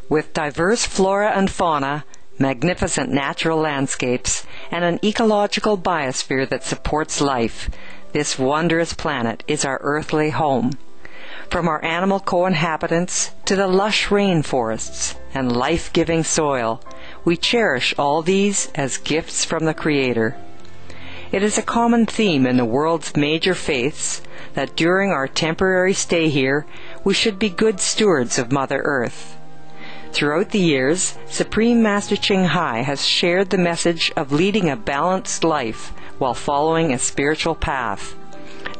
With diverse flora and fauna, magnificent natural landscapes, and an ecological biosphere that supports life, this wondrous planet is our earthly home. From our animal co-inhabitants to the lush rainforests and life-giving soil, we cherish all these as gifts from the Creator. It is a common theme in the world's major faiths that during our temporary stay here, we should be good stewards of Mother Earth. Throughout the years, Supreme Master Ching Hai has shared the message of leading a balanced life while following a spiritual path.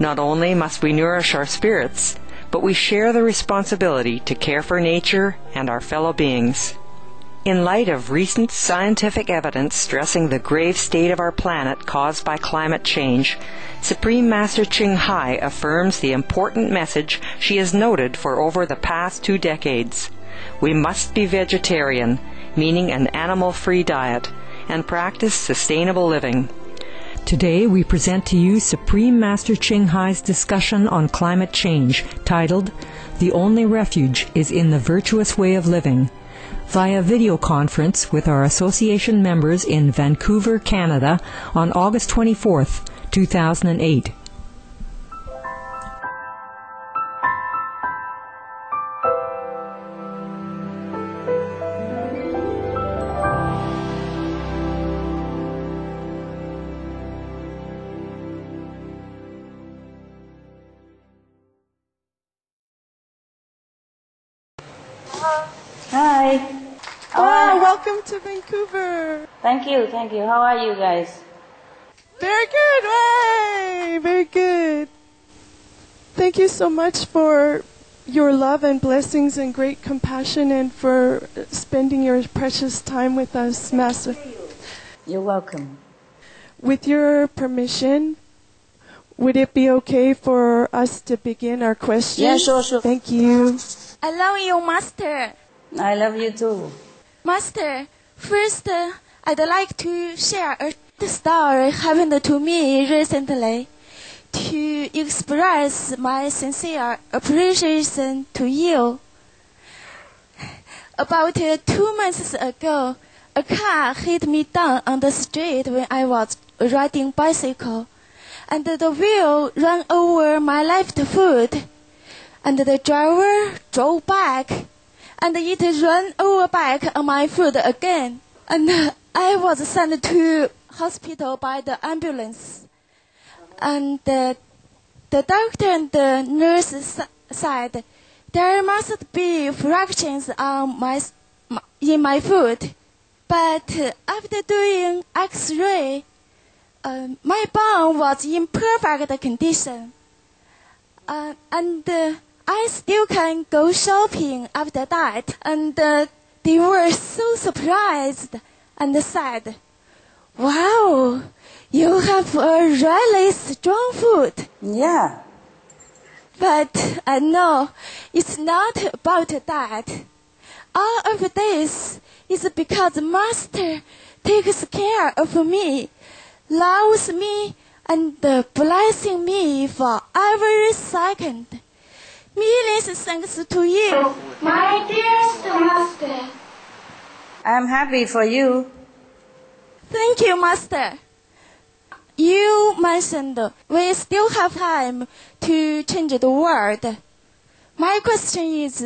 Not only must we nourish our spirits, but we share the responsibility to care for nature and our fellow beings. In light of recent scientific evidence stressing the grave state of our planet caused by climate change, Supreme Master Ching Hai affirms the important message she has noted for over the past 2 decades. We must be vegetarian, meaning an animal-free diet, and practice sustainable living. Today we present to you Supreme Master Ching Hai's discussion on climate change, titled, "The Only Refuge is in the Virtuous Way of Living," via video conference with our association members in Vancouver, Canada, on August 24th, 2008. Hi. Welcome to Vancouver. Thank you. How are you guys? Very good. Way, very good. Thank you so much for your love and blessings and great compassion and for spending your precious time with us, Master. You're welcome. With your permission, would it be okay for us to begin our questions? Yeah, sure. Thank you. I love you, Master. I love you too. Master, first, I'd like to share a story happened to me recently to express my sincere appreciation to you. About 2 months ago, a car hit me down on the street when I was riding bicycle, and the wheel ran over my left foot, and the driver drove back, and it ran over back on my foot again, and I was sent to hospital by the ambulance. And the doctor and the nurse said there must be fractures in my foot. But after doing X-ray, my bone was in perfect condition. And I still can go shopping after that. And they were so surprised and said, "Wow, you have a really strong foot." Yeah. But I know it's not about that. All of this is because Master takes care of me, loves me, and blessing me for every second. Millions thanks to you, my dearest Master. I'm happy for you. Thank you, Master. You mentioned we still have time to change the world. My question is,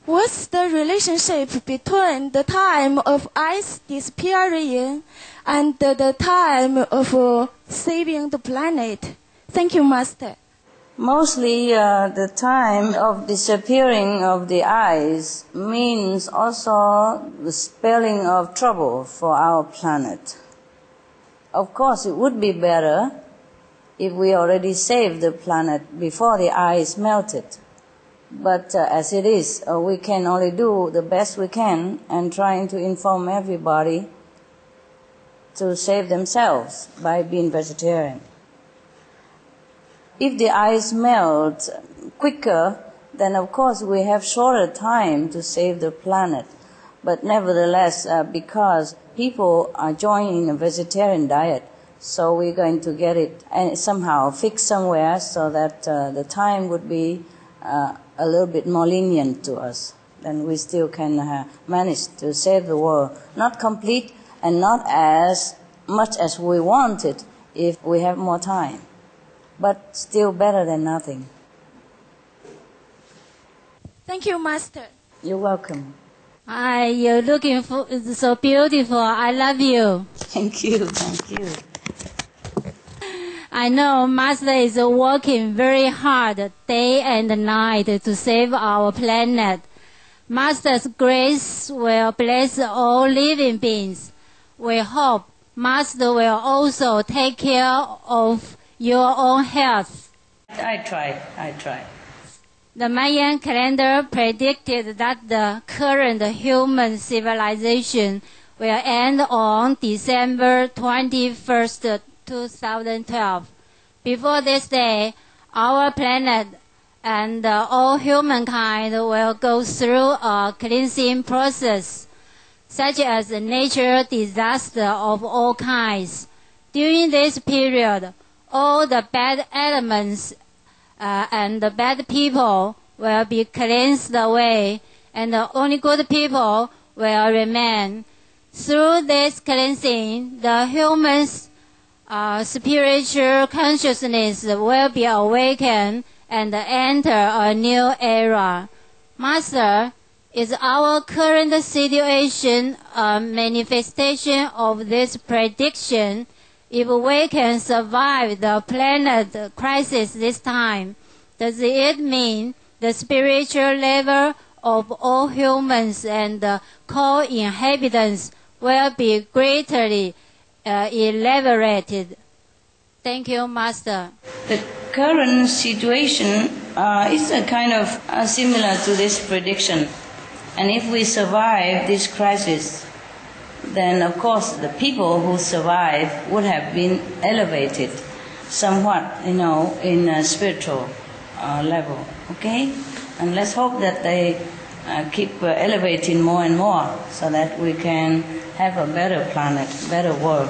what's the relationship between the time of ice disappearing and the time of saving the planet? Thank you, Master. Mostly the time of disappearing of the ice means also the spelling of trouble for our planet. Of course, it would be better if we already saved the planet before the ice melted. But as it is, we can only do the best we can and trying to inform everybody to save themselves by being vegetarian. If the ice melts quicker, then of course we have shorter time to save the planet. But nevertheless, because people are joining a vegetarian diet, so we're going to get it and somehow fixed somewhere so that the time would be a little bit more lenient to us. then we still can manage to save the world. Not complete and not as much as we wanted if we have more time, but still better than nothing. Thank you, Master. You're welcome. Hi, you're looking so beautiful. I love you. Thank you, thank you. I know Master is working very hard day and night to save our planet. Master's grace will bless all living beings. We hope Master will also take care of your own health. I try. The Mayan calendar predicted that the current human civilization will end on December 21st, 2012. Before this day, our planet and all humankind will go through a cleansing process, such as natural disaster of all kinds. During this period, all the bad elements and the bad people will be cleansed away, and only good people will remain. Through this cleansing, the human's spiritual consciousness will be awakened and enter a new era. Master, is our current situation a manifestation of this prediction? If we can survive the planet crisis this time, does it mean the spiritual level of all humans and co-inhabitants will be greatly elaborated? Thank you, Master. The current situation is a kind of similar to this prediction. And if we survive this crisis, then of course the people who survive would have been elevated somewhat, in a spiritual level. Okay? And let's hope that they keep elevating more and more so that we can have a better planet, better world.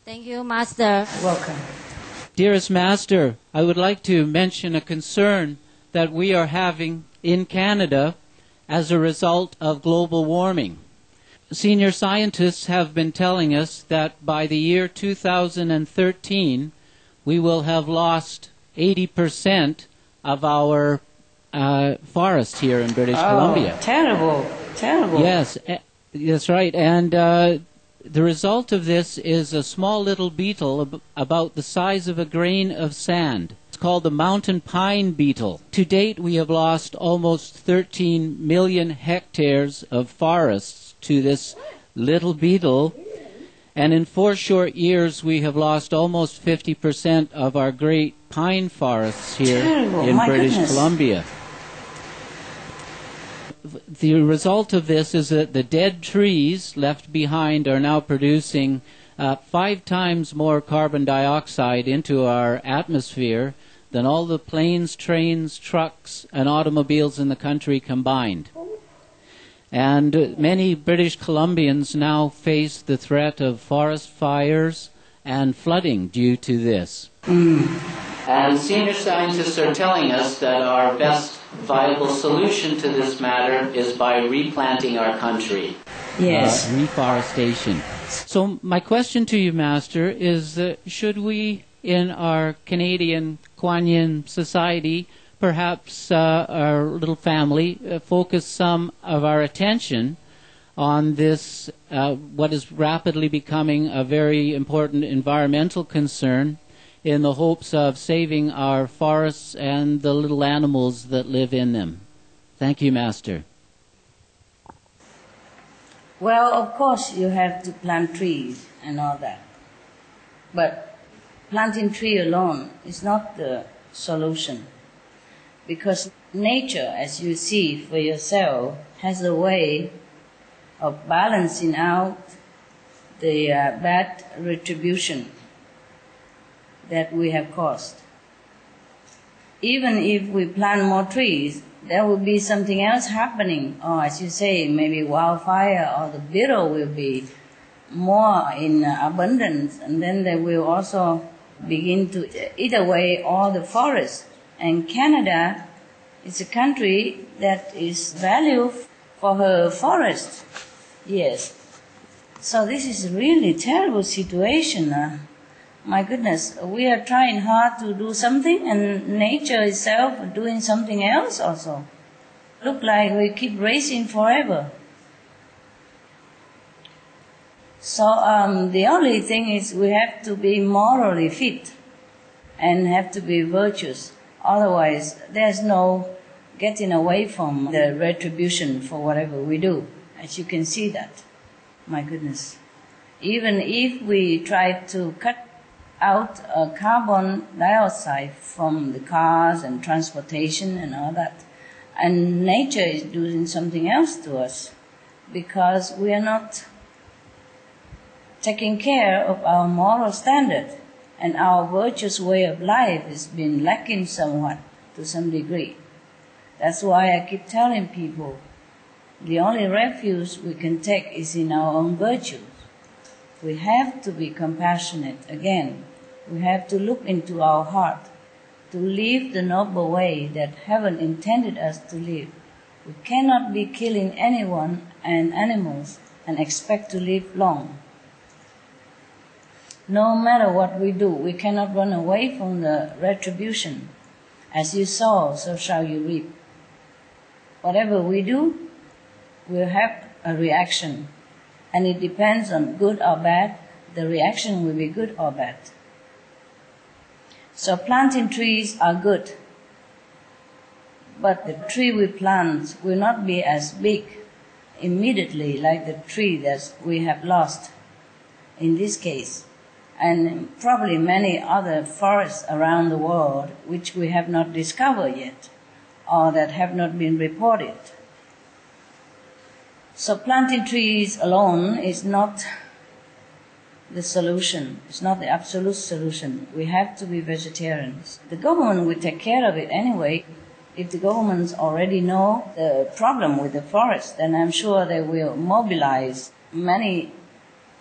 Thank you, Master. Welcome. Dearest Master, I would like to mention a concern that we are having in Canada as a result of global warming. Senior scientists have been telling us that by the year 2013, we will have lost 80% of our forest here in British Columbia. Terrible. Yes, that's right. And the result of this is a small little beetle about the size of a grain of sand. It's called the mountain pine beetle. To date, we have lost almost 13 million hectares of forests to this little beetle. And in 4 short years, we have lost almost 50% of our great pine forests here in British Columbia. The result of this is that the dead trees left behind are now producing 5 times more carbon dioxide into our atmosphere than all the planes, trains, trucks, and automobiles in the country combined. And many British Columbians now face the threat of forest fires and flooding due to this. And senior scientists are telling us that our best viable solution to this matter is by replanting our country. Yes. Reforestation. So my question to you, Master, is should we in our Canadian Kuan Yin society, perhaps our little family, focus some of our attention on this, what is rapidly becoming a very important environmental concern, in the hopes of saving our forests and the little animals that live in them? Thank you, Master. Well, of course you have to plant trees and all that. But planting tree alone is not the solution. Because nature, as you see for yourself, has a way of balancing out the bad retribution that we have caused. Even if we plant more trees, there will be something else happening. Or as you say, maybe wildfire or the beetle will be more in abundance, and then they will also begin to eat away all the forests. And Canada It's a country that is valued for her forest. Yes. So this is a really terrible situation. My goodness, we are trying hard to do something and nature itself doing something else also. Look like we keep racing forever. So the only thing is we have to be morally fit and have to be virtuous. Otherwise, there's no getting away from the retribution for whatever we do. As you can see that. My goodness. Even if we try to cut out carbon dioxide from the cars and transportation and all that, and nature is doing something else to us because we are not taking care of our moral standard, and our virtuous way of life has been lacking somewhat to some degree. That's why I keep telling people the only refuge we can take is in our own virtues. We have to be compassionate again. We have to look into our heart to live the noble way that heaven intended us to live. We cannot be killing anyone and animals and expect to live long. No matter what we do, we cannot run away from the retribution. As you sow, so shall you reap. Whatever we do, we'll have a reaction. And it depends on good or bad. The reaction will be good or bad. So planting trees are good. But the tree we plant will not be as big immediately like the tree that we have lost in this case. And probably many other forests around the world which we have not discovered yet or that have not been reported. So planting trees alone is not the solution. It's not the absolute solution. We have to be vegetarians. The government will take care of it anyway. If the governments already know the problem with the forest, then I'm sure they will mobilize many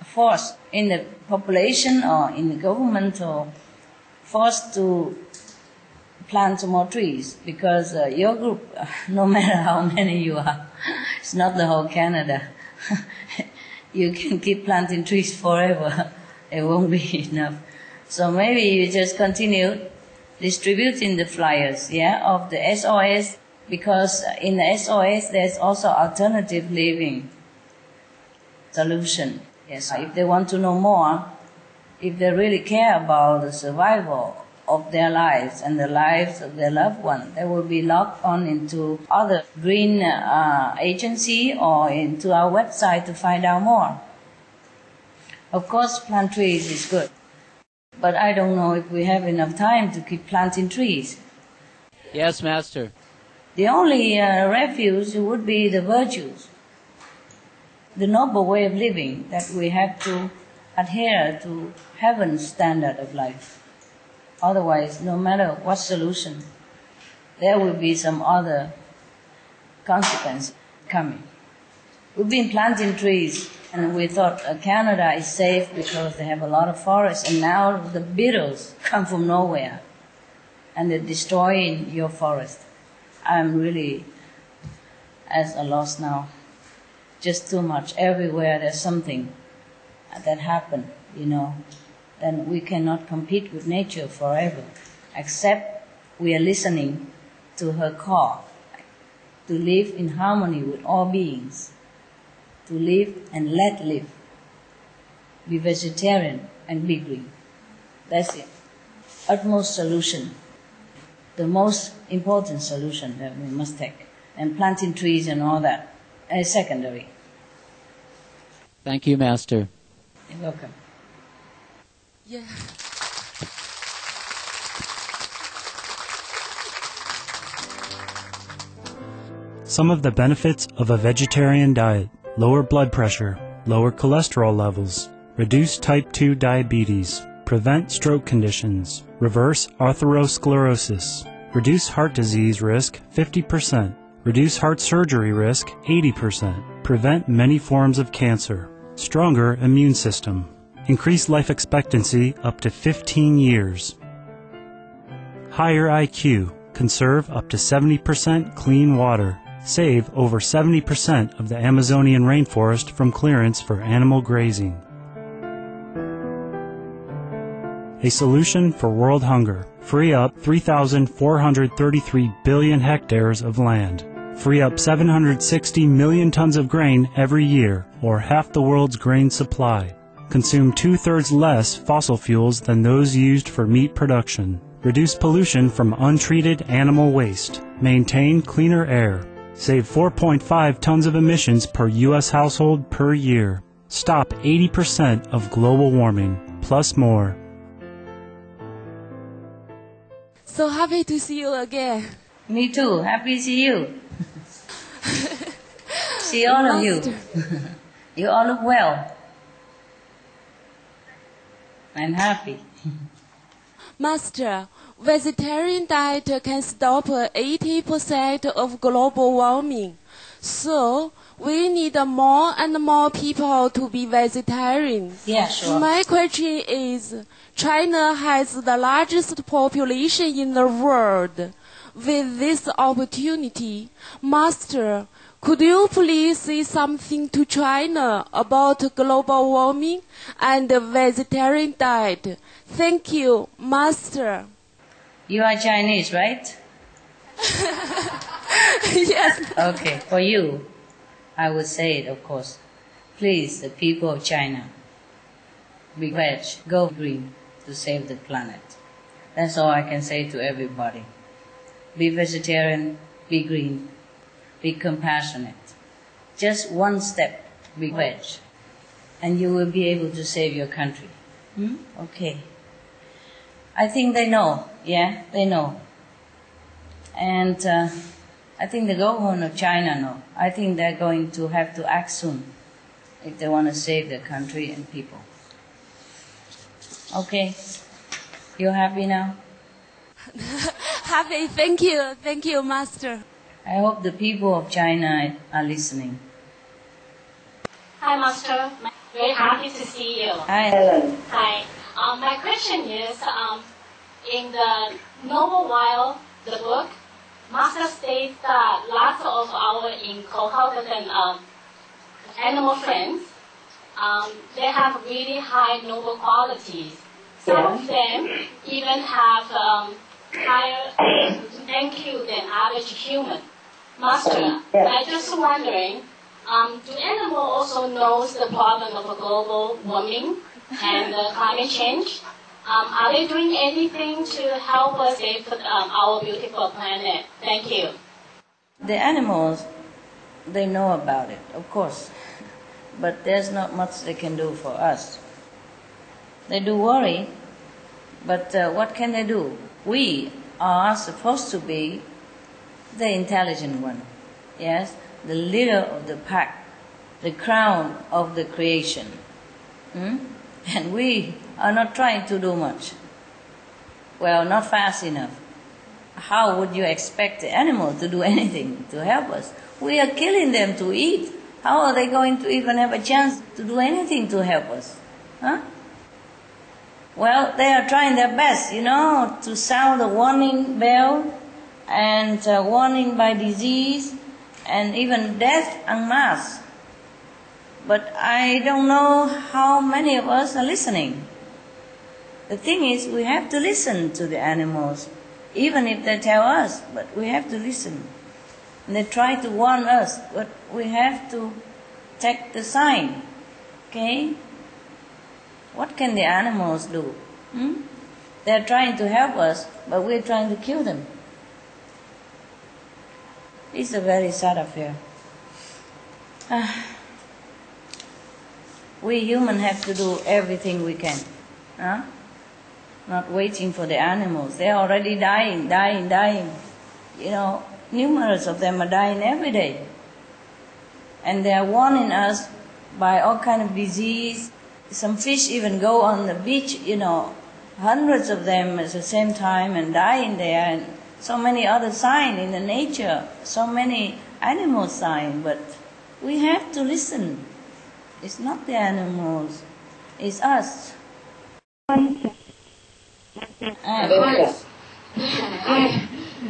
force in the population or in the government or forced to plant more trees, because your group, no matter how many you are, it's not the whole Canada. You can keep planting trees forever. It won't be enough. So maybe you just continue distributing the flyers, of the SOS, because in the SOS there's also alternative living solution. Yes, if they want to know more, if they really care about the survival of their lives and the lives of their loved ones, they will be logged on into other green agency or into our website to find out more. Of course, plant trees is good, but I don't know if we have enough time to keep planting trees. Yes, Master. The only refuge would be the virtues, the noble way of living, that we have to adhere to heaven's standard of life. Otherwise, no matter what solution, there will be some other consequence coming. We've been planting trees, and we thought Canada is safe because they have a lot of forests, and now the beetles come from nowhere, and they're destroying your forest. I'm really at a loss now. Just too much. Everywhere there's something that happened, then we cannot compete with nature forever, except we are listening to her call to live in harmony with all beings, to live and let live, be vegetarian and be green. That's it. Utmost solution, the most important solution that we must take. And planting trees and all that is secondary. Thank you, Master. You're welcome. Yeah. Some of the benefits of a vegetarian diet: lower blood pressure, lower cholesterol levels, reduce type 2 diabetes, prevent stroke conditions, reverse atherosclerosis, reduce heart disease risk 50%, reduce heart surgery risk 80%, prevent many forms of cancer, stronger immune system, increase life expectancy up to 15 years, higher IQ, conserve up to 70% clean water, save over 70% of the Amazonian rainforest from clearance for animal grazing. A solution for world hunger. Free up 3,433 billion hectares of land. Free up 760 million tons of grain every year, or half the world's grain supply. Consume 2/3 less fossil fuels than those used for meat production. Reduce pollution from untreated animal waste. Maintain cleaner air. Save 4.5 tons of emissions per U.S. household per year. Stop 80% of global warming, plus more. So happy to see you again. Me too. Happy to see you. See all of you. You all look well. I'm happy. Master, vegetarian diet can stop 80% of global warming. So, we need more and more people to be vegetarian. Yeah, sure. My question is, China has the largest population in the world. With this opportunity, Master, could you please say something to China about global warming and vegetarian diet? Thank you, Master. You are Chinese, right? Yes. Okay, for you, I would say it, of course. Please, the people of China, be veg, go green to save the planet. That's all I can say to everybody. Be vegetarian, be green, be compassionate. Just one step, be veg, and you will be able to save your country. Okay. I think they know, yeah, they know. And I think the government of China know. I think they're going to have to act soon if they want to save their country and people. Okay, you happy now? Happy, thank you, Master. I hope the people of China are listening. Hi, Master. Very happy to see you. Hi, Ellen. Hi. My question is, in the Noble Wild, the book, Master states that lots of our incoherent animal friends, they have really high noble qualities. Some of them even have higher IQ than average human. Master, I'm just wondering, do animals also know the problem of global warming and climate change? Are they doing anything to help us save our beautiful planet? Thank you. The animals, they know about it, of course, but there's not much they can do for us. They do worry, but what can they do? We are supposed to be the intelligent one, yes, the leader of the pack, the crown of the creation. And we are not trying to do much. Well, not fast enough. How would you expect the animal to do anything to help us? We are killing them to eat. How are they going to even have a chance to do anything to help us? Huh? Well, they are trying their best, to sound the warning bell and warning by disease and even death en masse. But I don't know how many of us are listening. The thing is, we have to listen to the animals, even if they tell us, but we have to listen. And they try to warn us, but we have to take the sign, okay? What can the animals do? They're trying to help us, but we're trying to kill them. It's a very sad affair. We humans have to do everything we can. Not waiting for the animals. They're already dying. Numerous of them are dying every day. And they're warning us by all kind of disease. Some fish even go on the beach, hundreds of them at the same time and dying there. And so many other signs in the nature, so many animal signs. But we have to listen. It's not the animals, it's us. Hi,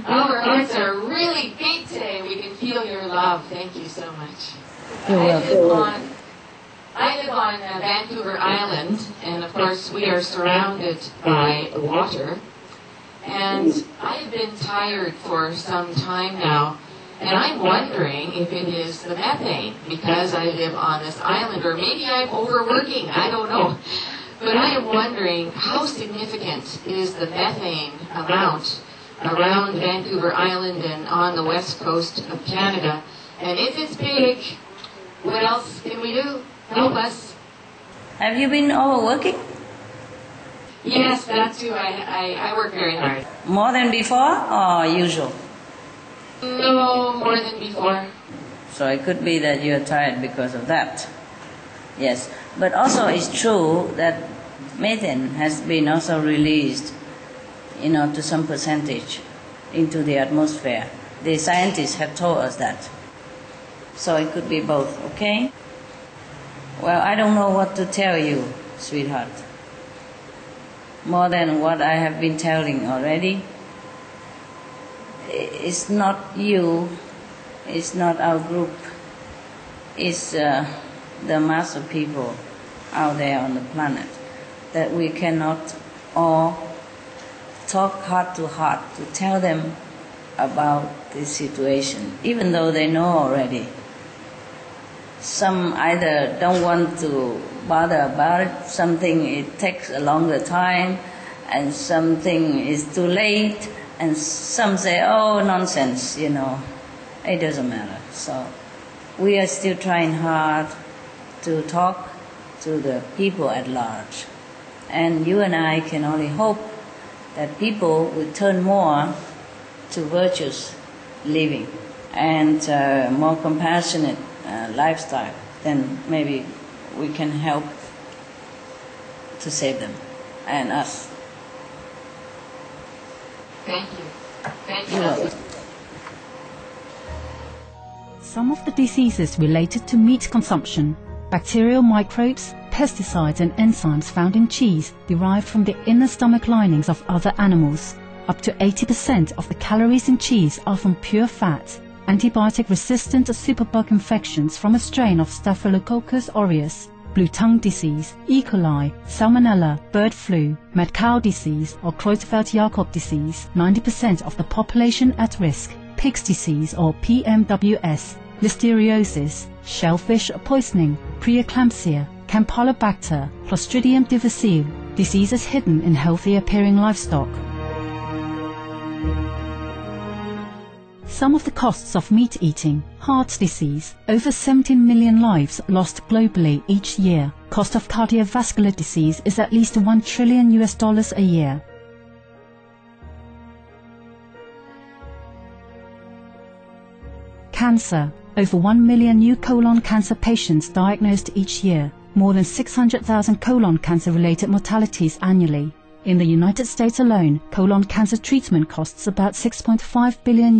Our hearts are really big today. We can feel your love. Thank you so much. I live on Vancouver Island, and of course we are surrounded by water. And I've been tired for some time now, and I'm wondering if it is the methane, because I live on this island, or maybe I'm overworking, I don't know. But I am wondering how significant is the methane amount around Vancouver Island and on the west coast of Canada. And if it's big, what else can we do? Help us. Have you been overworking? Yes, that too. I work very hard. More than before or usual? No, more than before. So it could be that you're tired because of that. Yes. But also it's true that methane has been also released, to some percentage into the atmosphere. The scientists have told us that. So it could be both, okay? Well, I don't know what to tell you, sweetheart. More than what I have been telling already. It's not you, it's not our group, it's the mass of people out there on the planet that we cannot all talk heart to heart to tell them about this situation, even though they know already. Some either don't want to bother about it, something it takes a longer time, and something is too late, and some say, oh, nonsense, it doesn't matter. So we are still trying hard to talk to the people at large. And you and I can only hope that people will turn more to virtuous living and more compassionate lifestyle. Then maybe we can help to save them and us. Thank you. Thank you. Some of the diseases related to meat consumption, bacterial microbes, pesticides and enzymes found in cheese derived from the inner stomach linings of other animals. Up to 80% of the calories in cheese are from pure fat. Antibiotic-resistant superbug infections from a strain of Staphylococcus aureus, blue tongue disease, E. coli, salmonella, bird flu, mad cow disease or Creutzfeldt-Jakob disease, 90% of the population at risk, pig's disease or PMWS, listeriosis, shellfish poisoning, preeclampsia, Campylobacter, Clostridium difficile, diseases hidden in healthy-appearing livestock. Some of the costs of meat eating: heart disease, over 17 million lives lost globally each year. Cost of cardiovascular disease is at least $1 trillion a year. Cancer, over 1 million new colon cancer patients diagnosed each year, more than 600,000 colon cancer-related mortalities annually. In the United States alone, colon cancer treatment costs about $6.5 billion.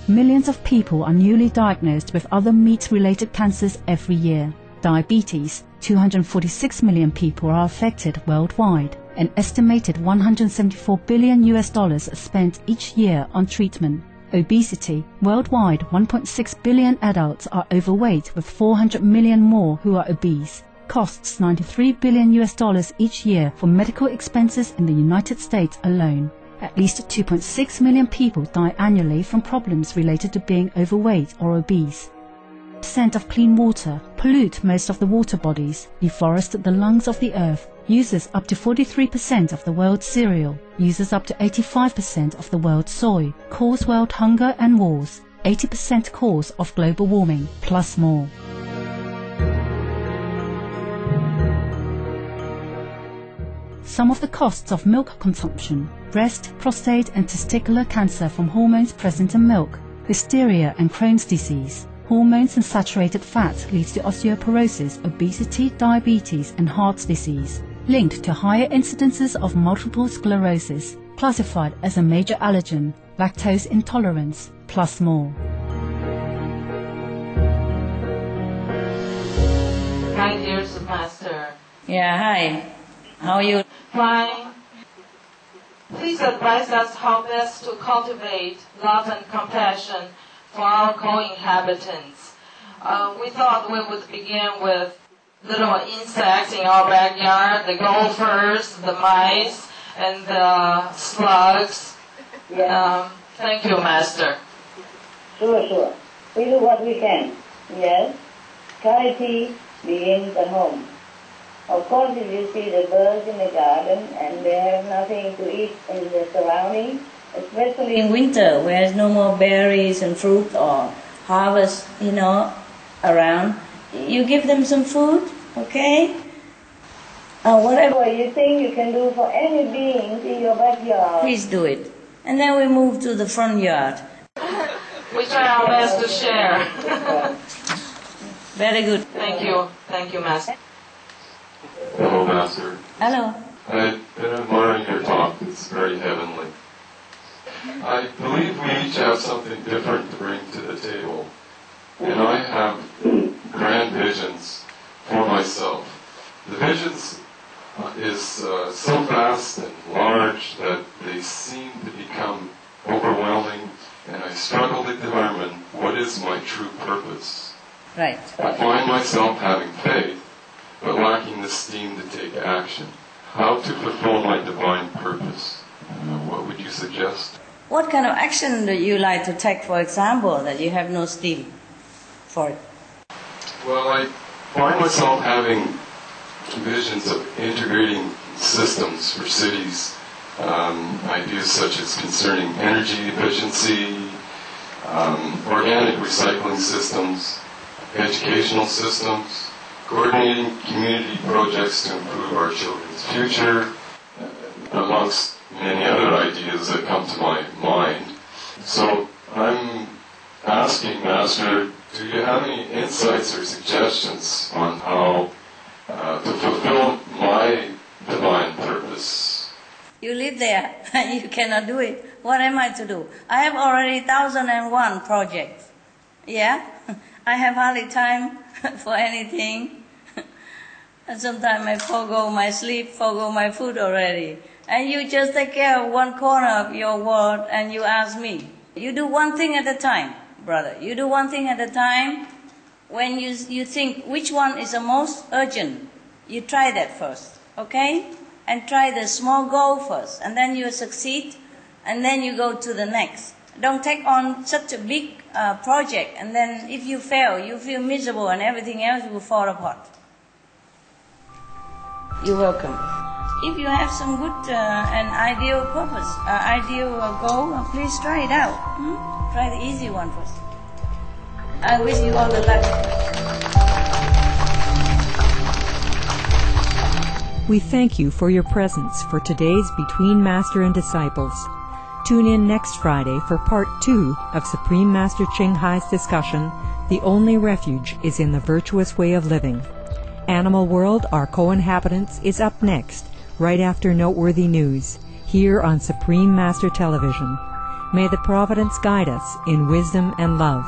Millions of people are newly diagnosed with other meat-related cancers every year. Diabetes, 246 million people are affected worldwide. An estimated $174 billion spent each year on treatment. Obesity, worldwide 1.6 billion adults are overweight with 400 million more who are obese. Costs $93 billion each year for medical expenses in the United States alone. At least 2.6 million people die annually from problems related to being overweight or obese. Percent of clean water pollute most of the water bodies, deforest the lungs of the earth, uses up to 43% of the world's cereal, uses up to 85% of the world's soy, cause world hunger and wars, 80% cause of global warming, plus more. Some of the costs of milk consumption: breast, prostate and testicular cancer from hormones present in milk, hysteria and Crohn's disease. Hormones and saturated fat leads to osteoporosis, obesity, diabetes and heart disease, linked to higher incidences of multiple sclerosis, classified as a major allergen, lactose intolerance, plus more. Hi, dear Master. Yeah, hi. How are you? Fine. Please advise us how best to cultivate love and compassion for our co-inhabitants. We thought we would begin with little insects in our backyard, the gophers, the mice, and the slugs. Thank you, Master. Sure. We do what we can. Yes. Charity begins at home. Of course, if you see the birds in the garden and they have nothing to eat in the surroundings, especially in winter where there's no more berries and fruit or harvest, around, you give them some food, okay? Whatever you think you can do for any beings in your backyard, please do it. And then we move to the front yard. We try our best to share. Very good. Thank you. Thank you, Master. Hello, Master. Hello. I've been admiring your talk. It's very heavenly. I believe we each have something different to bring to the table. And I have grand visions for myself. The visions is so vast and large that they seem to become overwhelming, and I struggle to determine what is my true purpose. Right. I find myself having faith, but lacking the steam to take action. How to fulfill my divine purpose? What would you suggest? What kind of action do you like to take, for example, that you have no steam for it? Well, I find myself having visions of integrating systems for cities, ideas such as concerning energy efficiency, organic recycling systems, educational systems, coordinating community projects to improve our children's future, amongst many other ideas that come to my mind. So I'm asking, Master, do you have any insights or suggestions on how to fulfill my divine purpose? You live there and you cannot do it. What am I to do? I have already 1,001 projects. Yeah? I have hardly time for anything. And sometimes I forgo my sleep, forgo my food already. And you just take care of one corner of your world and you ask me. You do one thing at a time, brother. You do one thing at a time. When you think which one is the most urgent, you try that first, okay? And try the small goal first. And then you succeed, and then you go to the next. Don't take on such a big project, and then if you fail, you feel miserable and everything else will fall apart. You're welcome. If you have some good and ideal purpose, ideal goal, please try it out. Try the easy one first. I wish you all the luck. We thank you for your presence for today's Between Master and Disciples. Tune in next Friday for Part 2 of Supreme Master Ching Hai's discussion, The Only Refuge is in the Virtuous Way of Living. Animal World, Our Co-Inhabitants is up next, right after Noteworthy News, here on Supreme Master Television. May the Providence guide us in wisdom and love.